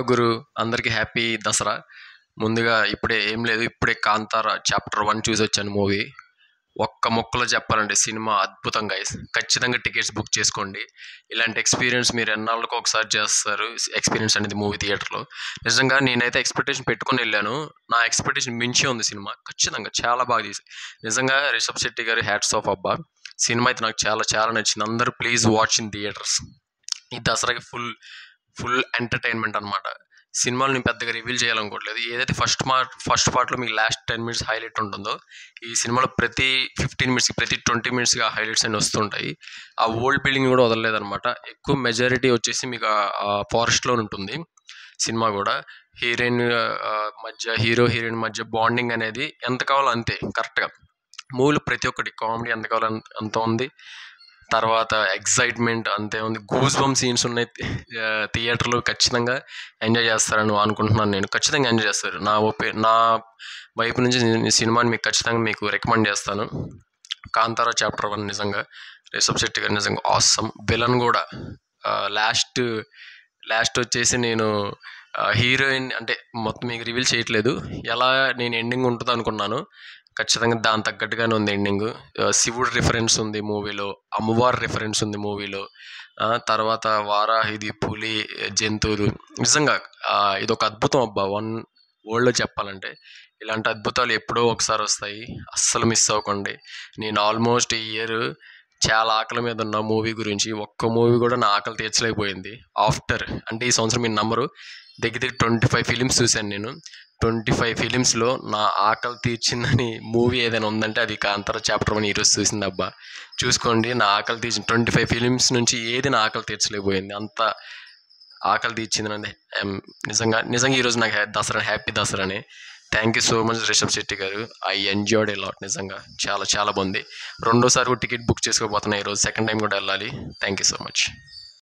గురు అందరికీ హ్యాపీ దసరా. ముందుగా ఇప్పుడే ఏం లేదు, ఇప్పుడే కాంతార చాప్టర్ 1 చూసొచ్చాను మూవీ. ఒక్క ముక్కలో చెప్పాలంటే సినిమా అద్భుతం గైస్. ఖచ్చితంగా టికెట్స్ బుక్ చేసుకోండి. ఇలాంటి ఎక్స్పీరియన్స్ మీరు ఎన్నాళ్ళకు ఒకసారి చేస్తారు ఎక్స్పీరియన్స్ అనేది మూవీ థియేటర్లో. నిజంగా నేనైతే ఎక్స్పెక్టేషన్ పెట్టుకొని వెళ్ళాను. నా ఎక్స్పెక్టేషన్ మించి ఉంది సినిమా. ఖచ్చితంగా చాలా బాగా తీసి, నిజంగా రిషబ్ శెట్టి గారి హ్యాట్స్ ఆఫ్ అబ్బా. సినిమా అయితే నాకు చాలా చాలా నచ్చింది. అందరూ ప్లీజ్ వాచ్ ఇన్ థియేటర్స్. ఈ దసరాకి ఫుల్ ఫుల్ ఎంటర్టైన్మెంట్ అనమాట. సినిమాలు నేను పెద్దగా రివీల్ చేయాలనుకోవట్లేదు. ఏదైతే ఫస్ట్ పార్ట్లో మీకు లాస్ట్ 10 minutes హైలైట్ ఉంటుందో, ఈ సినిమాలో ప్రతి 15 minutesకి ప్రతి 20 minutesకి ఆ హైలైట్స్ అన్ని వస్తుంటాయి. ఆ ఓల్డ్ బిల్డింగ్ కూడా వదలలేదనమాట. ఎక్కువ మెజారిటీ వచ్చేసి మీకు ఆ ఫారెస్ట్లో ఉంటుంది సినిమా కూడా. హీరోయిన్ మధ్య హీరోయిన్ మధ్య బాండింగ్ అనేది ఎంత కావాలో అంతే కరెక్ట్గా. మూవీలో ప్రతి ఒక్కటి కామెడీ ఎంత కావాలో అంత ఉంది. తర్వాత ఎక్సైట్మెంట్ అంతే ఉంది. గూస్ బంప్ సీన్స్ ఉన్నాయి. థియేటర్లో ఖచ్చితంగా ఎంజాయ్ చేస్తారని అనుకుంటున్నాను. నేను ఖచ్చితంగా ఎంజాయ్ చేస్తారు. నా వైపు నుంచి ఈ సినిమాని మీకు ఖచ్చితంగా మీకు రికమెండ్ చేస్తాను. కాంతారా చాప్టర్ 1 నిజంగా రిషబ్ శెట్టి గారు నిజంగా ఆసమ్. విలన్ కూడా లాస్ట్ వచ్చేసి నేను హీరోయిన్ అంటే మొత్తం మీకు రివీల్ చేయట్లేదు. ఎలా నేను ఎండింగ్ ఉంటుంది అనుకున్నాను, ఖచ్చితంగా దాని తగ్గట్టుగానే ఉంది ఎండింగ్. శివుడు రిఫరెన్స్ ఉంది మూవీలో, అమ్మవారి రిఫరెన్స్ ఉంది మూవీలో. తర్వాత వారాహిది, పులి, జంతువులు. నిజంగా ఇది ఒక అద్భుతం అబ్బా. వరల్డ్లో చెప్పాలంటే ఇలాంటి అద్భుతాలు ఎప్పుడో ఒకసారి వస్తాయి. అస్సలు మిస్ అవ్వకండి. నేను ఆల్మోస్ట్ ఈ ఇయర్ చాలా ఆకలి మీద ఉన్న మూవీ గురించి ఒక్క మూవీ కూడా నా ఆకలి తీర్చలేకపోయింది. అంటే ఈ సంవత్సరం మీరు నమ్మరు, దగ్గర 25 ఫిలిమ్స్ చూశాను నేను. 25 ఫిలిమ్స్లో నా ఆకలి తీర్చిందని మూవీ ఏదైనా ఉందంటే అది కాంతారా చాప్టర్ 1 ఈరోజు చూసింది అబ్బా. చూసుకోండి, నా ఆకలి తీర్చిన 25 ఫిలిమ్స్ నుంచి ఏది నా ఆకలి తీర్చలేకపోయింది. అంత ఆకలి తీర్చింది నిజంగా ఈరోజు నాకు దసరా హ్యాపీ దసరానే. Thank you so much Rishab Shetty గారు. I enjoyed a lot. నిజంగా చాలా చాలా బాగుంది. రెండోసారి కూడా టికెట్ బుక్ చేసుకోబోతున్నా ఈరోజు. సెకండ్ టైం కూడా వెళ్ళాలి. Thank you so much.